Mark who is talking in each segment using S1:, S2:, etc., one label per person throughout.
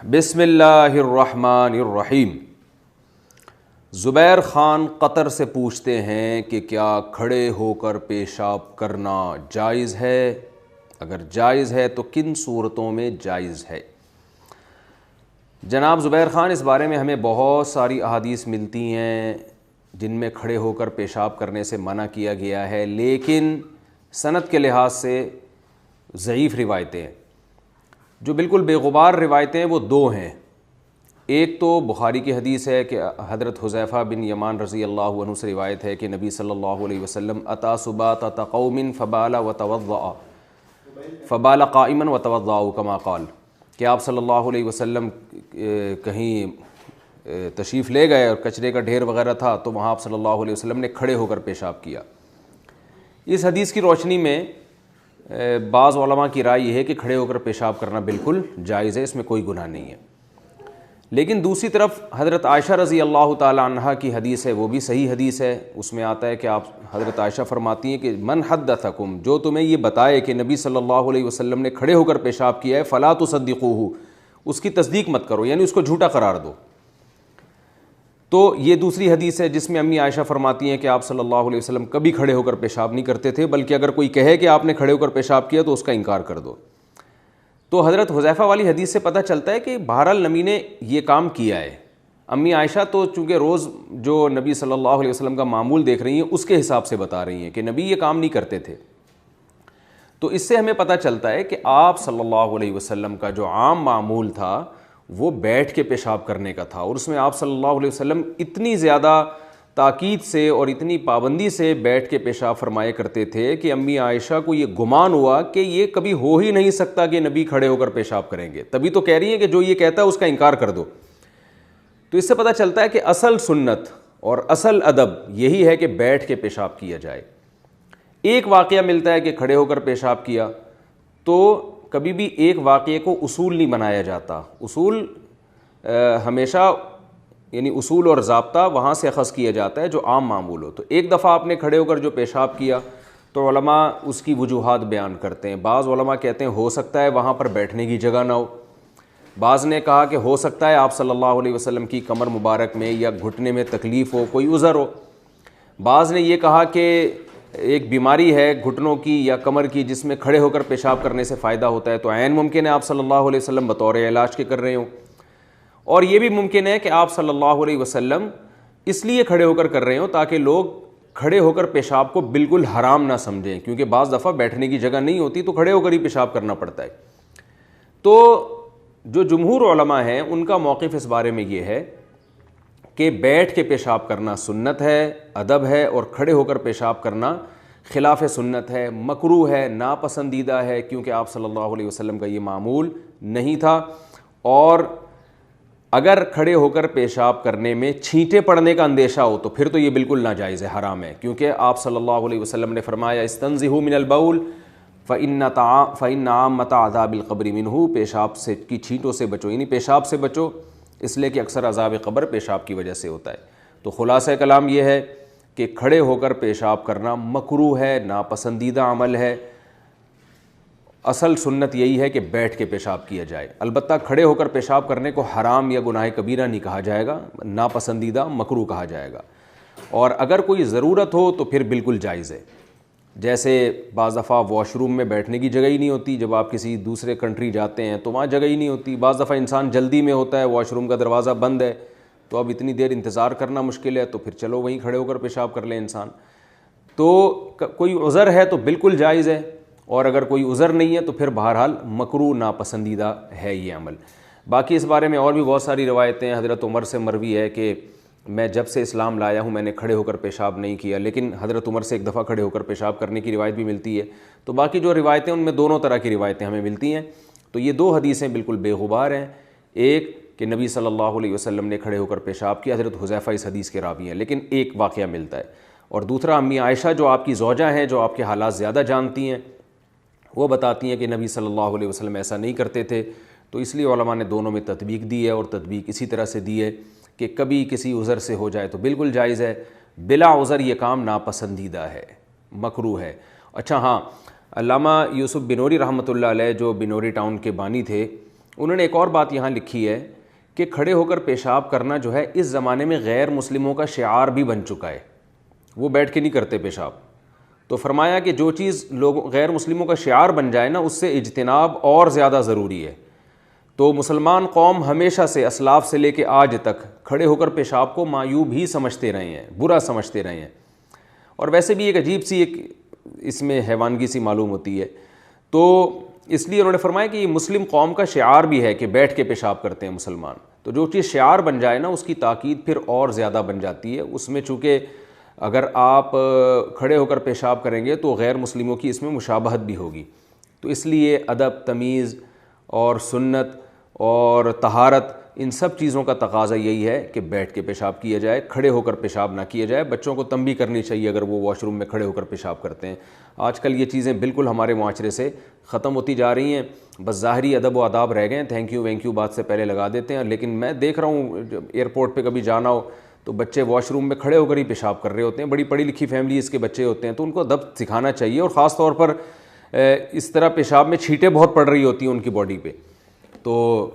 S1: بسم اللہ الرحمن الرحیم۔ زبیر خان قطر سے پوچھتے ہیں کہ کیا کھڑے ہو کر پیشاب کرنا جائز ہے؟ اگر جائز ہے تو کن صورتوں میں جائز ہے؟ جناب زبیر خان، اس بارے میں ہمیں بہت ساری احادیث ملتی ہیں جن میں کھڑے ہو کر پیشاب کرنے سے منع کیا گیا ہے، لیکن سند کے لحاظ سے ضعیف روایتیں ہیں۔ جو بالکل بے غبار روایتیں وہ دو ہیں۔ ایک تو بخاری کی حدیث ہے کہ حضرت حذیفہ بن یمان رضی اللہ عنہ سے روایت ہے کہ نبی صلی اللہ علیہ وسلم اتا سباطۃ قوم فبال وتوضأ فبال قائما وتوضأ کما قال، کہ آپ صلی اللہ علیہ وسلم کہیں تشریف لے گئے اور کچرے کا ڈھیر وغیرہ تھا تو وہاں آپ صلی اللہ علیہ وسلم نے کھڑے ہو کر پیشاب کیا۔ اس حدیث کی روشنی میں بعض علماء کی رائے یہ ہے کہ کھڑے ہو کر پیشاب کرنا بالکل جائز ہے، اس میں کوئی گناہ نہیں ہے۔ لیکن دوسری طرف حضرت عائشہ رضی اللہ تعالی عنہا کی حدیث ہے، وہ بھی صحیح حدیث ہے۔ اس میں آتا ہے کہ آپ حضرت عائشہ فرماتی ہیں کہ من حدثکم، جو تمہیں یہ بتائے کہ نبی صلی اللہ علیہ وسلم نے کھڑے ہو کر پیشاب کیا ہے، فلا تصدقوہ، اس کی تصدیق مت کرو، یعنی اس کو جھوٹا قرار دو۔ تو یہ دوسری حدیث ہے جس میں امی عائشہ فرماتی ہیں کہ آپ صلی اللہ علیہ وسلم کبھی کھڑے ہو کر پیشاب نہیں کرتے تھے، بلکہ اگر کوئی کہے کہ آپ نے کھڑے ہو کر پیشاب کیا تو اس کا انکار کر دو۔ تو حضرت حذیفہ والی حدیث سے پتہ چلتا ہے کہ بہرحال نبی نے یہ کام کیا ہے۔ امی عائشہ تو چونکہ روز جو نبی صلی اللہ علیہ وسلم کا معمول دیکھ رہی ہیں اس کے حساب سے بتا رہی ہیں کہ نبی یہ کام نہیں کرتے تھے۔ تو اس سے ہمیں پتہ چلتا ہے کہ آپ صلی اللہ علیہ وسلم کا جو عام معمول تھا وہ بیٹھ کے پیشاب کرنے کا تھا، اور اس میں آپ صلی اللہ علیہ وسلم اتنی زیادہ تاکید سے اور اتنی پابندی سے بیٹھ کے پیشاب فرمایا کرتے تھے کہ امی عائشہ کو یہ گمان ہوا کہ یہ کبھی ہو ہی نہیں سکتا کہ نبی کھڑے ہو کر پیشاب کریں گے، تبھی تو کہہ رہی ہیں کہ جو یہ کہتا ہے اس کا انکار کر دو۔ تو اس سے پتہ چلتا ہے کہ اصل سنت اور اصل ادب یہی ہے کہ بیٹھ کے پیشاب کیا جائے۔ ایک واقعہ ملتا ہے کہ کھڑے ہو کر پیشاب کیا، تو کبھی بھی ایک واقعے کو اصول نہیں بنایا جاتا۔ اصول ہمیشہ یعنی اصول اور ضابطہ وہاں سے اخذ کیا جاتا ہے جو عام معمول ہو۔ تو ایک دفعہ آپ نے کھڑے ہو کر جو پیشاب کیا تو علماء اس کی وجوہات بیان کرتے ہیں۔ بعض علماء کہتے ہیں ہو سکتا ہے وہاں پر بیٹھنے کی جگہ نہ ہو، بعض نے کہا کہ ہو سکتا ہے آپ صلی اللہ علیہ وسلم کی کمر مبارک میں یا گھٹنے میں تکلیف ہو، کوئی عذر ہو، بعض نے یہ کہا کہ ایک بیماری ہے گھٹنوں کی یا کمر کی جس میں کھڑے ہو کر پیشاب کرنے سے فائدہ ہوتا ہے، تو عین ممکن ہے آپ صلی اللہ علیہ وسلم بطور علاج کے کر رہے ہوں، اور یہ بھی ممکن ہے کہ آپ صلی اللہ علیہ وسلم اس لیے کھڑے ہو کر رہے ہوں تاکہ لوگ کھڑے ہو کر پیشاب کو بالکل حرام نہ سمجھیں، کیونکہ بعض دفعہ بیٹھنے کی جگہ نہیں ہوتی تو کھڑے ہو کر ہی پیشاب کرنا پڑتا ہے۔ تو جو جمہور علماء ہیں ان کا موقف اس بارے میں یہ ہے کہ بیٹھ کے پیشاب کرنا سنت ہے، ادب ہے، اور کھڑے ہو کر پیشاب کرنا خلاف سنت ہے، مکروہ ہے، ناپسندیدہ ہے، کیونکہ آپ صلی اللہ علیہ وسلم کا یہ معمول نہیں تھا۔ اور اگر کھڑے ہو کر پیشاب کرنے میں چھینٹے پڑنے کا اندیشہ ہو تو پھر تو یہ بالکل ناجائز ہے، حرام ہے، کیونکہ آپ صلی اللہ علیہ وسلم نے فرمایا استنزہوا من البول فإن عامۃ عذاب القبر منہ، پیشاب سے کی چھینٹوں سے بچو، یعنی پیشاب سے بچو، اس لیے کہ اکثر عذاب قبر پیشاب کی وجہ سے ہوتا ہے۔ تو خلاصہ کلام یہ ہے کہ کھڑے ہو کر پیشاب کرنا مکروہ ہے، ناپسندیدہ عمل ہے۔ اصل سنت یہی ہے کہ بیٹھ کے پیشاب کیا جائے۔ البتہ کھڑے ہو کر پیشاب کرنے کو حرام یا گناہ کبیرہ نہیں کہا جائے گا، ناپسندیدہ مکروہ کہا جائے گا، اور اگر کوئی ضرورت ہو تو پھر بالکل جائز ہے۔ جیسے بعض دفعہ واش روم میں بیٹھنے کی جگہ ہی نہیں ہوتی، جب آپ کسی دوسرے کنٹری جاتے ہیں تو وہاں جگہ ہی نہیں ہوتی، بعض دفعہ انسان جلدی میں ہوتا ہے، واش روم کا دروازہ بند ہے تو اب اتنی دیر انتظار کرنا مشکل ہے، تو پھر چلو وہیں کھڑے ہو کر پیشاب کر لیں انسان۔ تو کوئی عذر ہے تو بالکل جائز ہے، اور اگر کوئی عذر نہیں ہے تو پھر بہرحال مکروہ ناپسندیدہ ہے یہ عمل۔ باقی اس بارے میں اور بھی بہت ساری روایتیں حضرت عمر سے مروی ہے کہ میں جب سے اسلام لایا ہوں میں نے کھڑے ہو کر پیشاب نہیں کیا، لیکن حضرت عمر سے ایک دفعہ کھڑے ہو کر پیشاب کرنے کی روایت بھی ملتی ہے۔ تو باقی جو روایتیں ان میں دونوں طرح کی روایتیں ہمیں ملتی ہیں۔ تو یہ دو حدیثیں بالکل بے غبار ہیں، ایک کہ نبی صلی اللہ علیہ وسلم نے کھڑے ہو کر پیشاب کیا، حضرت حذیفہ اس حدیث کے راوی ہیں، لیکن ایک واقعہ ملتا ہے، اور دوسرا امی عائشہ جو آپ کی زوجہ ہیں، جو آپ کے حالات زیادہ جانتی ہیں، وہ بتاتی ہیں کہ نبی صلی اللہ علیہ وسلم ایسا نہیں کرتے تھے۔ تو اس لیے علماء نے دونوں میں تطبیق دی ہے، اور تطبیق اسی طرح سے دی ہے کہ کبھی کسی عذر سے ہو جائے تو بالکل جائز ہے، بلا عذر یہ کام ناپسندیدہ ہے، مکروہ ہے۔ اچھا ہاں، علامہ یوسف بنوری رحمۃ اللہ علیہ جو بنوری ٹاؤن کے بانی تھے، انہوں نے ایک اور بات یہاں لکھی ہے کہ کھڑے ہو کر پیشاب کرنا جو ہے اس زمانے میں غیر مسلموں کا شعار بھی بن چکا ہے، وہ بیٹھ کے نہیں کرتے پیشاب. تو فرمایا کہ جو چیز غیر مسلموں کا شعار بن جائے نا، اس سے اجتناب اور زیادہ ضروری ہے. تو مسلمان قوم ہمیشہ سے اسلاف سے لے کے آج تک کھڑے ہو کر پیشاب کو معیوب ہی سمجھتے رہے ہیں، برا سمجھتے رہے ہیں. اور ویسے بھی ایک عجیب سی ایک اس میں حیوانگی سی معلوم ہوتی ہے. تو اس لیے انہوں نے فرمایا کہ یہ مسلم قوم کا شعار بھی ہے کہ بیٹھ کے پیشاب کرتے ہیں مسلمان. تو جو چیز شعار بن جائے نا، اس کی تاکید پھر اور زیادہ بن جاتی ہے. اس میں چونکہ اگر آپ کھڑے ہو کر پیشاب کریں گے تو غیر مسلموں کی اس میں مشابہت بھی ہوگی. تو اس لیے ادب، تمیز اور سنت اور طہارت، ان سب چیزوں کا تقاضا یہی ہے کہ بیٹھ کے پیشاب کیا جائے، کھڑے ہو کر پیشاب نہ کیا جائے. بچوں کو تنبیہ کرنی چاہیے اگر وہ واش روم میں کھڑے ہو کر پیشاب کرتے ہیں. آج کل یہ چیزیں بالکل ہمارے معاشرے سے ختم ہوتی جا رہی ہیں، بس ظاہری ادب و آداب رہ گئے ہیں. تھینک یو وینک یو بات سے پہلے لگا دیتے ہیں. لیکن میں دیکھ رہا ہوں جب ایئرپورٹ پہ کبھی جانا ہو تو بچے واش روم میں کھڑے ہو کر ہی پیشاب کر رہے ہوتے ہیں. بڑی پڑھی لکھی فیملیز کے بچے ہوتے ہیں، تو ان کو ادب سکھانا چاہیے. اور خاص طور پر اس طرح پیشاب میں چھینٹیں بہت پڑ رہی ہوتی ہیں ان کی باڈی پہ، تو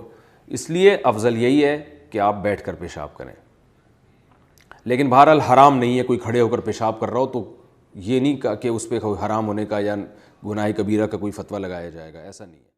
S1: اس لیے افضل یہی ہے کہ آپ بیٹھ کر پیشاب کریں. لیکن بہرحال حرام نہیں ہے کوئی کھڑے ہو کر پیشاب کر رہا ہو تو یہ نہیں کہ اس پہ حرام ہونے کا یا گناہ کبیرہ کا کوئی فتویٰ لگایا جائے گا، ایسا نہیں ہے.